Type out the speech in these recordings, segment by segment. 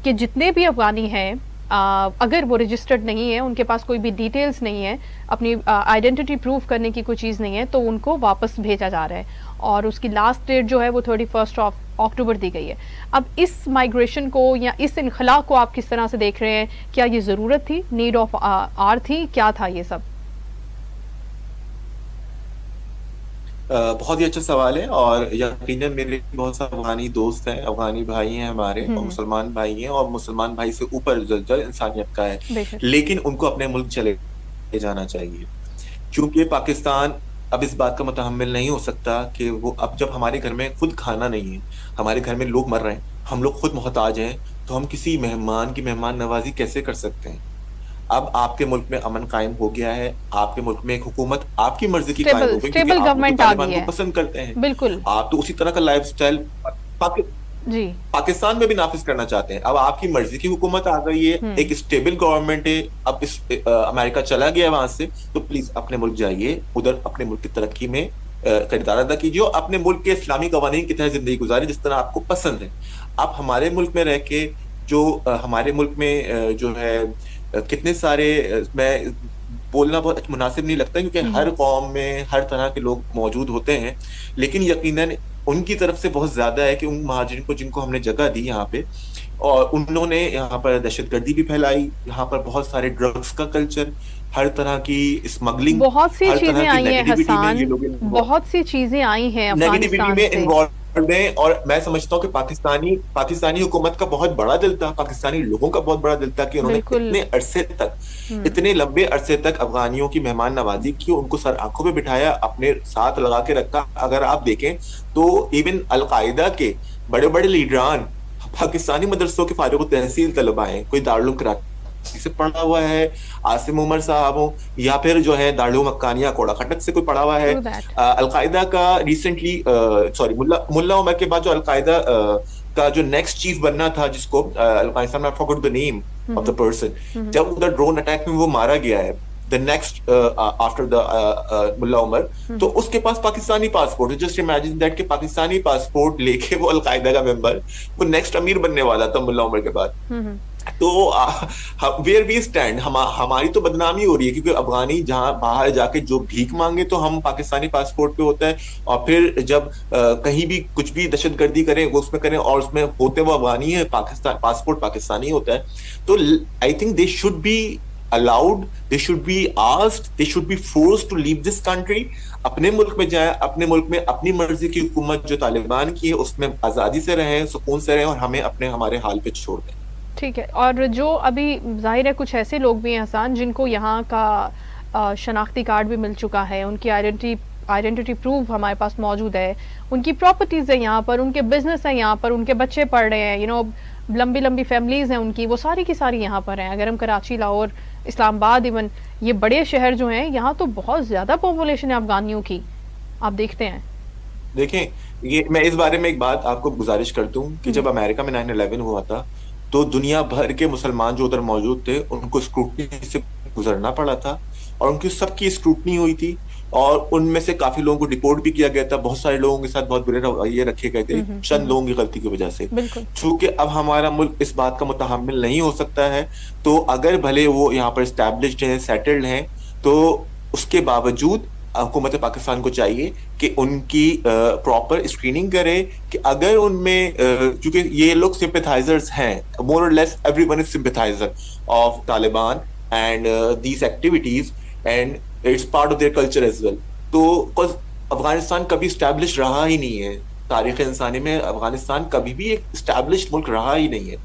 کہ جتنے بھی افغانی ہیں اگر وہ رجسٹرڈ نہیں ہیں، ان کے پاس کوئی بھی ڈیٹیلز نہیں ہے، اپنی آئیڈینٹی پروف کرنے کی کوئی چیز نہیں ہے، تو ان کو واپس بھیجا جا رہا ہے، اور اس کی لاسٹ ڈیٹ جو ہے وہ 31 اکتوبر دی گئی ہے۔ اب اس مائگریشن کو یا اس انخلاء کو آپ کس طرح سے دیکھ رہے ہیں؟ کیا یہ ضرورت تھی، نیڈ آف آر تھی، کیا تھا یہ سب؟ بہت ہی اچھا سوال ہے، اور یقیناً میرے بہت سے افغانی دوست ہیں، افغانی بھائی ہیں ہمارے، اور مسلمان بھائی ہیں، اور مسلمان بھائی سے اوپر درجہ انسانیت کا ہے، بے شک۔ لیکن ان کو اپنے ملک چلے جانا چاہیے، کیونکہ پاکستان اب اس بات کا متحمل نہیں ہو سکتا کہ وہ اب جب ہمارے گھر میں خود کھانا نہیں ہے، ہمارے گھر میں لوگ مر رہے ہیں، ہم لوگ خود محتاج ہیں، تو ہم کسی مہمان کی مہمان نوازی کیسے کر سکتے ہیں؟ اب آپ کے ملک میں امن قائم ہو گیا ہے، آپ کے ملک میں ایک حکومت آپ کی مرضی کی قائم ہو گئی، کیونکہ اسٹیبل آپ لوگ تو گورنمنٹ آ طالبان گئی کو ہے، پسند کرتے ہیں، بالکل۔ آپ تو اسی طرح کا لائف سٹائل جی پاکستان میں بھی نافذ کرنا چاہتے ہیں۔ اب آپ کی مرضی کی حکومت آ گئی ہے، ایک اسٹیبل گورنمنٹ ہے، اب امریکہ چلا گیا وہاں سے، تو پلیز اپنے ملک جائیے، ادھر اپنے ملک کی ترقی میں کردار ادا کیجیے، اور اپنے ملک کے اسلامی قوانین کی تحت زندگی گزارے جس طرح آپ کو پسند ہے۔ اب ہمارے ملک میں رہ کے جو ہمارے ملک میں جو ہے کتنے سارے، میں بولنا بہت مناسب نہیں لگتا کیونکہ ہر قوم میں ہر طرح کے لوگ موجود ہوتے ہیں، لیکن یقیناً ان کی طرف سے بہت زیادہ ہے کہ ان مہاجرین کو جن کو ہم نے جگہ دی یہاں پہ، اور انہوں نے یہاں پر دہشت گردی بھی پھیلائی، یہاں پر بہت سارے ڈرگز کا کلچر، ہر طرح کی اسمگلنگ، بہت سی ہر طرح چیزیں کی آئی ہیں نیگیٹیوٹی میں یہ حسان، لوگ بہت سی چیزیں آئی ہیں نیگیٹیوٹی افغانستان میں سے۔ انوالوڈ ہیں، اور میں سمجھتا ہوں کہ پاکستانی حکومت کا بہت بڑا دل تھا، پاکستانی لوگوں کا بہت بڑا دل تھا کہ انہوں نے بالکل۔ اتنے عرصے تک، اتنے لمبے عرصے تک افغانیوں کی مہمان نوازی کی، ان کو سر آنکھوں پہ بٹھایا، اپنے ساتھ لگا کے رکھا۔ اگر آپ دیکھیں تو ایون القاعدہ کے بڑے بڑے لیڈران پاکستانی مدرسوں کے فارغ التحصیل طلباء ہیں، کوئی دارالعلوم کراچی سے پڑھا ہوا ہے، عاصم عمر صاحب ہوں، یا پھر جو ہے دارالعلوم مکانیہ کوڑا کھٹک سے کوئی پڑھا ہوا ہے۔ True that. القاعدہ کا ریسنٹلی سوری ملا عمر کے بعد جو القاعدہ کا جو نیکسٹ چیف بننا تھا، جس کو نیم آف دا پرسن، جب ادھر ڈرون اٹیک میں وہ مارا گیا ہے، the next after the ملا عمر، تو اس کے پاس پاکستانی پاسپورٹ ہے۔ جسٹ امیجن دیٹ کہ پاکستانی پاسپورٹ لے کے وہ القاعدہ کا ممبر، وہ نیکسٹ امیر بننے والا تھا ملا عمر کے بعد۔ تو ویئر وی اسٹینڈ، ہماری تو بدنامی ہو رہی ہے، کیونکہ افغانی جہاں باہر جا کے جو بھیک مانگے تو ہم پاکستانی پاسپورٹ پہ ہوتا ہے، اور پھر جب کہیں بھی کچھ بھی دہشت گردی کریں اس میں کریں اور اس میں ہوتے وہ افغانی ہے، پاسپورٹ پاکستانی ہوتا ہے۔ تو I think they should be allowed, they should be asked, they should be forced to leave this country، اپنے ملک میں جائیں، اپنے ملک میں اپنی مرضی کی حکومت جو طالبان کی ہے اس میں آزادی سے رہیں، سکون سے رہیں، اور ہمیں ہمارے حال پہ چھوڑ دیں۔ ٹھیک ہے، اور جو ابھی ظاہر ہے کچھ ایسے لوگ بھی ہیں حسان جن کو یہاں کا شناختی کارڈ بھی مل چکا ہے، ان کی آئیڈینٹی پروف ہمارے پاس موجود ہے، ان کی پراپرٹیز ہیں یہاں پر، ان کے بزنس ہیں یہاں پر، ان کے بچے پڑھ رہے ہیں، لمبی فیملیز ہیں ان کی، وہ ساری کی ساری یہاں پر ہیں۔ اگر ہم کراچی، لاہور، اسلام آباد، ایون یہ بڑے شہر جو ہیں، یہاں تو بہت زیادہ پاپولیشن ہے افغانیوں کی، آپ دیکھتے ہیں۔ دیکھیں، یہ میں اس بارے میں ایک بات آپ کو گزارش کرتا ہوں کہ جب امریکہ میں 9/11 ہوا تھا تو دنیا بھر کے مسلمان جو ادھر موجود تھے ان کو اسکروٹنی سے گزرنا پڑا تھا، اور ان کی سب کی اسکروٹنی ہوئی تھی، اور ان میں سے کافی لوگوں کو ڈپورٹ بھی کیا گیا تھا، بہت سارے لوگوں کے ساتھ بہت برے رویے رکھے گئے تھے چند لوگوں کی غلطی کی وجہ سے۔ چونکہ اب ہمارا ملک اس بات کا متحمل نہیں ہو سکتا ہے، تو اگر بھلے وہ یہاں پر اسٹیبلشڈ ہیں، سیٹلڈ ہیں، تو اس کے باوجود حکومت پاکستان کو چاہیے کہ ان کی پراپر اسکریننگ کرے، کہ اگر ان میں چونکہ یہ لوگ سمپیتھائزرز ہیں، مور اور less every one is sympathiser of Taliban and these activities, and its part of their culture as well. تو افغانستان کبھی اسٹیبلش رہا ہی نہیں ہے، تاریخ انسانی میں افغانستان کبھی بھی ایک اسٹیبلشڈ ملک رہا ہی نہیں ہے،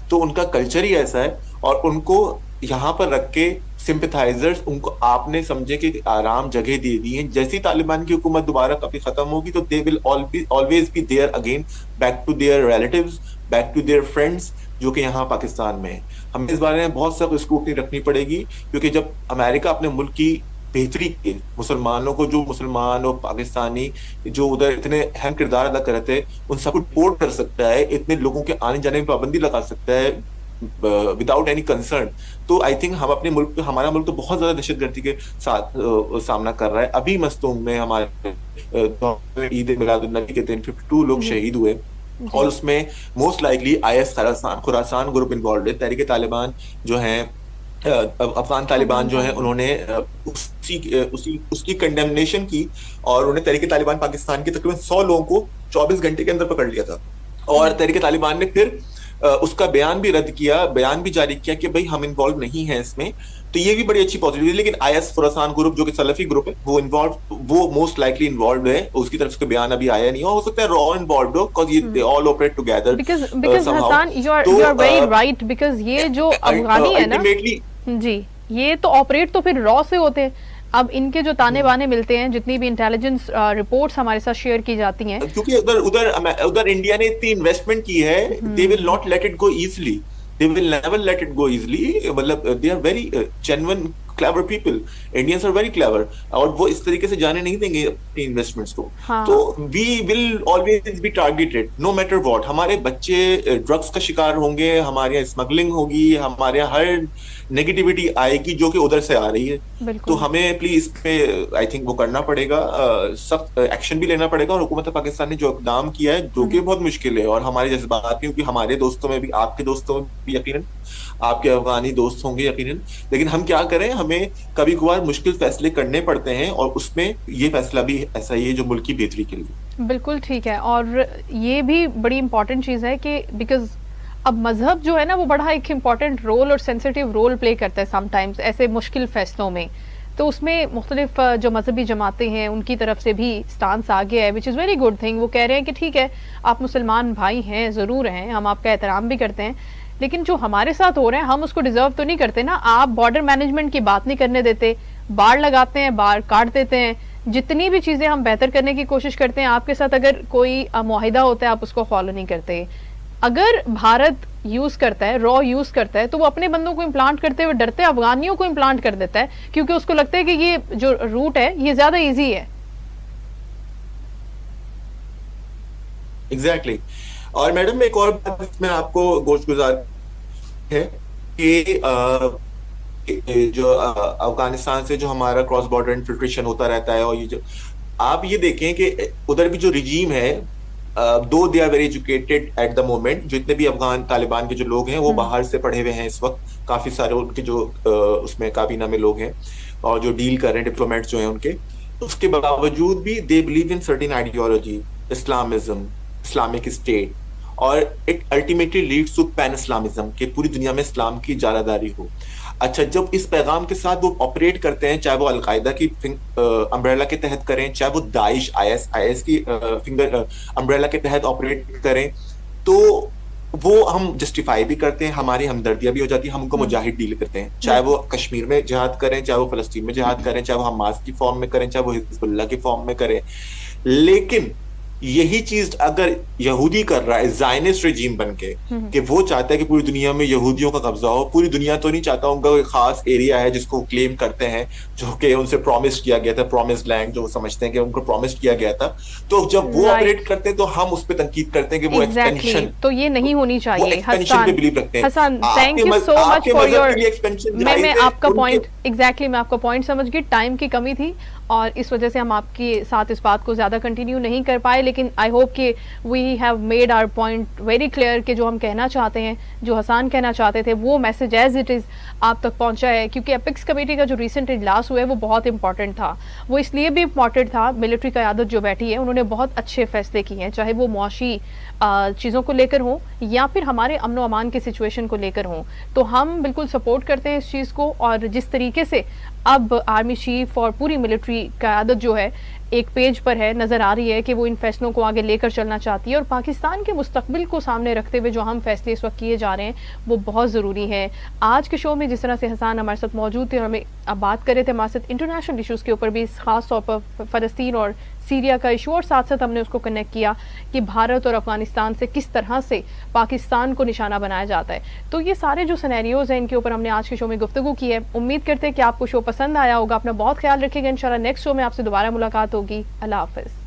تو ان کا کلچر ہی ایسا ہے، اور ان کو یہاں پر رکھ کے سمپیتھائزرز، ان کو آپ نے سمجھے کہ آرام جگہ دے دی ہیں، جیسی طالبان کی حکومت دوبارہ کبھی ختم ہوگی تو they will always be there again, back to their relatives, back to their friends جو کہ یہاں پاکستان میں ہیں۔ ہمیں اس بارے میں بہت سخت اسکروٹنی رکھنی پڑے گی، کیونکہ جب امریکہ اپنے ملک کی بہتری کے مسلمانوں کو، جو مسلمان اور پاکستانی جو ادھر اتنے اہم کردار ادا کر رہے تھے، ان سب کو ڈپورٹ کر سکتا ہے، اتنے لوگوں کے آنے جانے میں پابندی لگا سکتا ہے وداؤٹ اینی کنسرن، تو آئی تھنک ہم اپنے ملک، ہمارا ملک تو بہت زیادہ دہشت گردی کے ساتھ سامنا کر رہا ہے۔ ابھی مستونگ میں ہمارے عید میلاد النبی کے دن 52 لوگ شہید ہوئے، اور اس میں most likely IS Khorasan group involved ہے. تحریک طالبان جو ہیں افغان طالبان جو ہیں انہوں نے اس کی کنڈیمنیشن کی, اور انہوں نے تحریک طالبان پاکستان کے تقریباً 100 لوگوں کو 24 گھنٹے کے اندر پکڑ لیا تھا, اور تحریک طالبان نے پھر اس کا بیان بھی رد کیا, بیان بھی جاری کیا کہ بھائی ہم انوالو نہیں ہیں اس میں. تو یہ بھی بڑی اچھی پازیٹیو ہے. لیکن IS خراسان گروپ جو کہ سلفی گروپ ہے وہ موسٹ لائکلی انوالوڈ ہے, اس کی طرف سے بیان ابھی آیا نہیں ہو سکتا ہے را انوالوڈ ہو, بیکاز یہ they all operate together. because Hassan you are very right, because یہ جو افغانی ہے نا جی, یہ تو آپریٹ تو پھر را سے ہوتے ہیں. اب ان کے جو تانے بانے ملتے ہیں, جتنی بھی انٹیلیجنس رپورٹس ہمارے ساتھ شیئر کی جاتی ہیں, کیونکہ ادھر انڈیا نے اتنی انویسٹمنٹ کی ہے, they will not let it go easily. They will never let it go easily. مطلب they are very genuine clever people. Indians are very clever. اور وہ اس طریقے سے جانے نہیں دیں گے اپنی انویسٹمنٹس کو. تو we will always be targeted no matter what. ہمارے بچے ڈرگس کا شکار ہوں گے, ہمارے یہاں اسمگلنگ ہوگی, ہمارے یہاں ہر نیگیٹیوٹی آئے گی جو کہ ادھر سے آ رہی ہے. تو ہمیں پلیز اس پہ آئی تھنک وہ کرنا پڑے گا, سخت ایکشن بھی لینا پڑے گا. اور حکومت پاکستان نے جو اقدام کیا ہے جو کہ بہت مشکل ہے, اور ہمارے جذبات بھی, کیونکہ ہمارے دوستوں میں بھی, آپ کے دوستوں میں بھی یقیناً, آپ کے افغانی دوست ہوں گے یقیناً, لیکن ہم کیا کریں, ہمیں کبھی کبھار مشکل فیصلے کرنے پڑتے ہیں, اور اس میں یہ فیصلہ بھی ایسا ہی ہے جو ملک کی بہتری کے لیے. بالکل ٹھیک ہے. اور یہ بھی بڑی امپورٹنٹ چیز ہے کہ بیکاز اب مذہب جو ہے نا وہ بڑا ایک امپورٹنٹ رول اور سینسیٹیو رول پلے کرتا ہے سم ٹائمز ایسے مشکل فیصلوں میں. تو اس میں مختلف جو مذہبی جماعتیں ہیں ان کی طرف سے بھی سٹانس آ گیا ہے, وچ از ویری گڈ تھنگ. وہ کہہ رہے ہیں کہ ٹھیک ہے آپ مسلمان بھائی ہیں, ضرور ہیں, ہم آپ کا احترام بھی کرتے ہیں, لیکن جو ہمارے ساتھ ہو رہے ہیں ہم اس کو ڈیزرو تو نہیں کرتے نا. آپ بارڈر مینجمنٹ کی بات نہیں کرنے دیتے, باڑ لگاتے ہیں, باڑ کاٹ دیتے ہیں. جتنی بھی چیزیں ہم بہتر کرنے کی کوشش کرتے ہیں, آپ کے ساتھ اگر کوئی معاہدہ ہوتا ہے آپ اس کو فالو نہیں کرتے. اگر بھارت یوز کرتا ہے, را یوز کرتا ہے, تو وہ اپنے بندوں کو امپلانٹ کرتے ہوئے ڈرتے افغانیوں کو امپلانٹ کر دیتا ہے, کیونکہ اس کو لگتا ہے کہ یہ جو روٹ ہے یہ زیادہ ایزی ہے. ایگزیکٹلی. اور میڈم ایک اور بات میں آپ کو گوش گزار ہے کہ جو افغانستان سے جو ہمارا کراس بارڈر انفلٹریشن ہوتا رہتا ہے, اور یہ جو آپ یہ دیکھیں کہ ادھر بھی جو رجیم ہے, though they are very educated at the moment, جو اتنے بھی افغان طالبان کے جو لوگ ہیں وہ باہر سے پڑھے ہوئے ہیں اس وقت, کافی سارے ان کے جو اس میں کابینہ میں لوگ ہیں اور جو ڈیل کر رہے ہیں ڈپلومیٹس جو ہیں ان کے, اس کے باوجود بھی they believe in certain ideology, Islamism, Islamic state, اور it ultimately leads to pan Islamism, کہ پوری دنیا میں اسلام کی اجارہ داری ہو. اچھا, جب اس پیغام کے ساتھ وہ آپریٹ کرتے ہیں, چاہے وہ القاعدہ کی امبریلا کے تحت کریں, چاہے وہ داعش IS کی امبریلا کے تحت آپریٹ کریں, تو وہ ہم جسٹیفائی بھی کرتے ہیں, ہماری ہمدردیاں بھی ہو جاتی ہیں, ہم ان کو مجاہد ڈیل کرتے ہیں, چاہے وہ کشمیر میں جہاد کریں, چاہے وہ فلسطین میں جہاد کریں, چاہے وہ حماس کی فارم میں کریں, چاہے وہ حزب اللہ کی فارم میں کریں. لیکن یہی چیز اگر یہودی کر رہا ہے زائنسٹ رجیم بن کے, کہ وہ چاہتا ہے کہ پوری دنیا میں یہودیوں کا قبضہ ہو, پوری دنیا تو نہیں چاہتا, ان کا کوئی خاص ایریا ہے جس کو کلیم کرتے ہیں, جو کہ ان سے پرومس کیا گیا تھا, پرومس لینڈ جو وہ سمجھتے ہیں کہ ان کو پرومس کیا گیا تھا. تو جب وہ آپریٹ کرتے ہیں تو ہم اس پہ تنقید کرتے ہیں کہ وہ ایکسپینشن, تو یہ نہیں ہونی چاہیے. ایکسپینشن پہ بلیو رکھتے ہیں. Hasan, thank you so much for your, میں آپ کا پوائنٹ ایگزیکٹلی میں آپ کا پوائنٹ سمجھ گئی. ٹائم کی کمی تھی اور اس وجہ سے ہم آپ کے ساتھ اس بات کو زیادہ کنٹینیو نہیں کر پائے, لیکن آئی ہوپ کہ we have made our point very clear, کہ جو ہم کہنا چاہتے ہیں, جو حسان کہنا چاہتے تھے, وہ میسج ایز اٹ از آپ تک پہنچا ہے. کیونکہ ایپکس کمیٹی کا جو ریسنٹ اجلاس ہوا ہے وہ بہت امپورٹنٹ تھا. وہ اس لیے بھی امپورٹنٹ تھا, ملٹری قیادت جو بیٹھی ہے انہوں نے بہت اچھے فیصلے کیے ہیں, چاہے وہ معاشی چیزوں کو لے کر ہوں یا پھر ہمارے امن و امان کی سچویشن کو لے کر ہوں. تو ہم بالکل سپورٹ کرتے ہیں اس چیز کو, اور جس طریقے سے اب آرمی چیف اور پوری ملٹری قیادت جو ہے ایک پیج پر ہے, نظر آ رہی ہے کہ وہ ان فیصلوں کو آگے لے کر چلنا چاہتی ہے, اور پاکستان کے مستقبل کو سامنے رکھتے ہوئے جو ہم فیصلے اس وقت کیے جا رہے ہیں وہ بہت ضروری ہے. آج کے شو میں جس طرح سے حسان ہمارے ساتھ موجود تھے اور ہمیں اب بات کر رہے تھے ہمارے ساتھ انٹرنیشنل ایشوز کے اوپر بھی, خاص طور پر فلسطین اور سیریا کا ایشو, اور ساتھ ساتھ ہم نے اس کو کنیکٹ کیا کہ بھارت اور افغانستان سے کس طرح سے پاکستان کو نشانہ بنایا جاتا ہے. تو یہ سارے جو سینیریوز ہیں ان کے اوپر ہم نے آج کے شو میں گفتگو کی ہے. امید کرتے ہیں کہ آپ کو شو پسند آیا ہوگا. اپنا بہت خیال رکھیے گا. انشاءاللہ نیکسٹ شو میں آپ سے دوبارہ ملاقات ہوگی. اللہ حافظ.